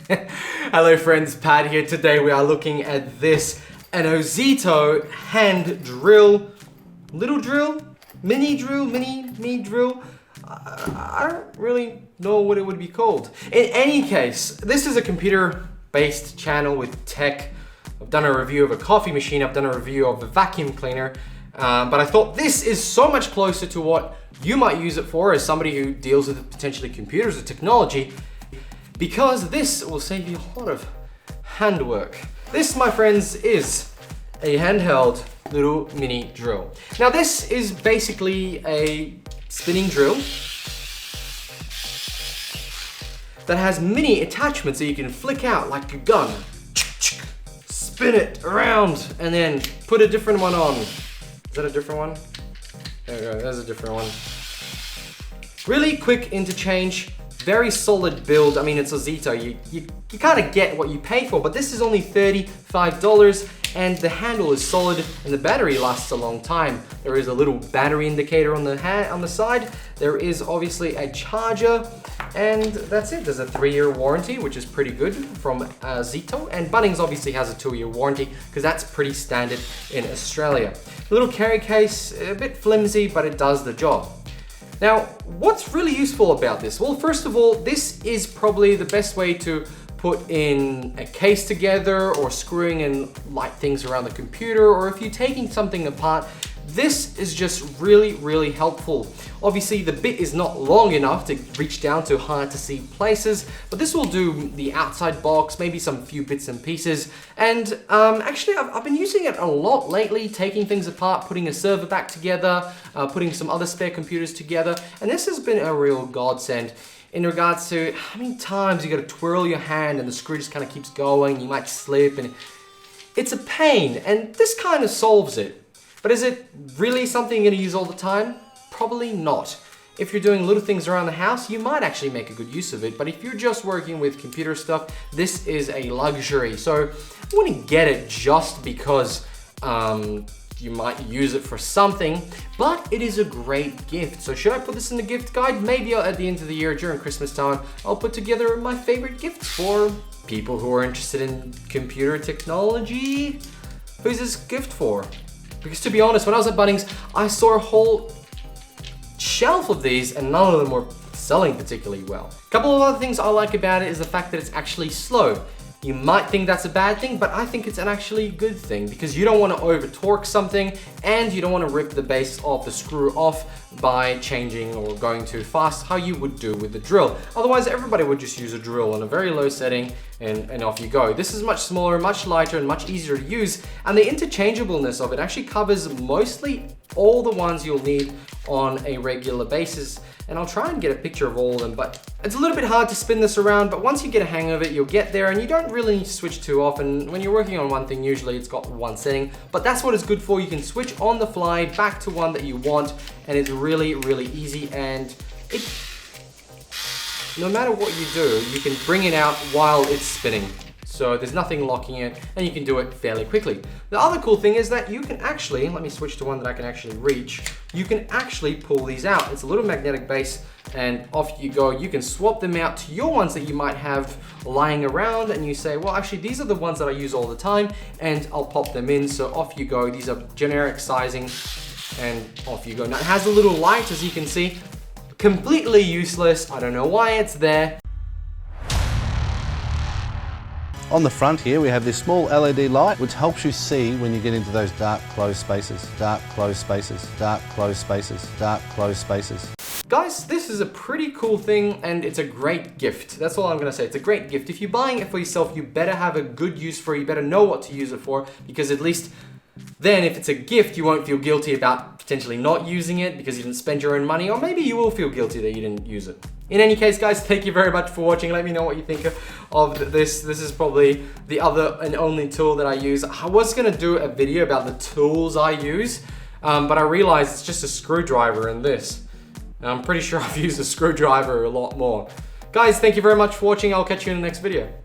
Hello friends, Pat here. Today we are looking at this, an Ozito hand drill. Little drill? Mini drill? Mini drill? I don't really know what it would be called. In any case, this is a computer-based channel with tech. I've done a review of a coffee machine, I've done a review of a vacuum cleaner, but I thought this is so much closer to what you might use it for as somebody who deals with potentially computers or technology, because this will save you a lot of handwork. This, my friends, is a handheld little mini drill. Now this is basically a spinning drill that has mini attachments that you can flick out like a gun. Spin it around and then put a different one on. Is that a different one? There we go, there's a different one. Really quick interchange, very solid build. I mean, it's Ozito, you kind of get what you pay for, but this is only $35 and the handle is solid and the battery lasts a long time. There is a little battery indicator on the side. There is obviously a charger, and that's it. There's a 3-year warranty, which is pretty good from Ozito, and Bunnings obviously has a 2-year warranty because that's pretty standard in Australia. The little carry case, a bit flimsy, but it does the job. Now, what's really useful about this? Well, first of all, this is probably the best way to put in a case together or screwing in light things around the computer, or if you're taking something apart, this is just really helpful. Obviously, the bit is not long enough to reach down to hard to see places, but this will do the outside box, maybe some few bits and pieces. And actually, I've been using it a lot lately, taking things apart, putting a server back together, putting some other spare computers together, and this has been a real godsend in regards to how many times you gotta twirl your hand and the screw just kind of keeps going, you might slip, and it's a pain, and this kind of solves it. But is it really something you're gonna use all the time? Probably not. If you're doing little things around the house, you might actually make a good use of it, but if you're just working with computer stuff, this is a luxury. So I wouldn't get it just because you might use it for something, but it is a great gift. So should I put this in the gift guide? Maybe at the end of the year, during Christmas time, I'll put together my favorite gifts for people who are interested in computer technology. Who's this gift for? Because to be honest, when I was at Bunnings, I saw a whole shelf of these and none of them were selling particularly well. A couple of other things I like about it is the fact that it's actually slow. You might think that's a bad thing, but I think it's an actually good thing because you don't want to over torque something and you don't want to rip the base of the screw off by changing or going too fast, how you would do with the drill. Otherwise, everybody would just use a drill on a very low setting and off you go. This is much smaller, much lighter, and much easier to use. And the interchangeableness of it actually covers mostly all the ones you'll need on a regular basis. And I'll try and get a picture of all of them, but it's a little bit hard to spin this around, but once you get a hang of it, you'll get there, and you don't really need to switch too often. When you're working on one thing, usually it's got one setting, but that's what it's good for. You can switch on the fly back to one that you want, and it's really easy, and no matter what you do, you can bring it out while it's spinning. So there's nothing locking it, and you can do it fairly quickly. The other cool thing is that you can actually, let me switch to one that I can actually reach, you can actually pull these out. It's a little magnetic base, and off you go. You can swap them out to your ones that you might have lying around, and you say, well, actually, these are the ones that I use all the time, and I'll pop them in, so off you go. These are generic sizing, and off you go. Now, it has a little light, as you can see, completely useless. I don't know why it's there. On the front here, we have this small LED light, which helps you see when you get into those dark, closed spaces. Dark, closed spaces. Dark, closed spaces. Dark, closed spaces. Guys, this is a pretty cool thing, and it's a great gift. That's all I'm gonna say. It's a great gift. If you're buying it for yourself, you better have a good use for it. You better know what to use it for, because at least then if it's a gift, you won't feel guilty about potentially not using it because you didn't spend your own money, or maybe you will feel guilty that you didn't use it. In any case, guys, thank you very much for watching. Let me know what you think of this. This is probably the other and only tool that I use. I was gonna do a video about the tools I use, but I realized it's just a screwdriver and this. And I'm pretty sure I've used a screwdriver a lot more. Guys, thank you very much for watching. I'll catch you in the next video.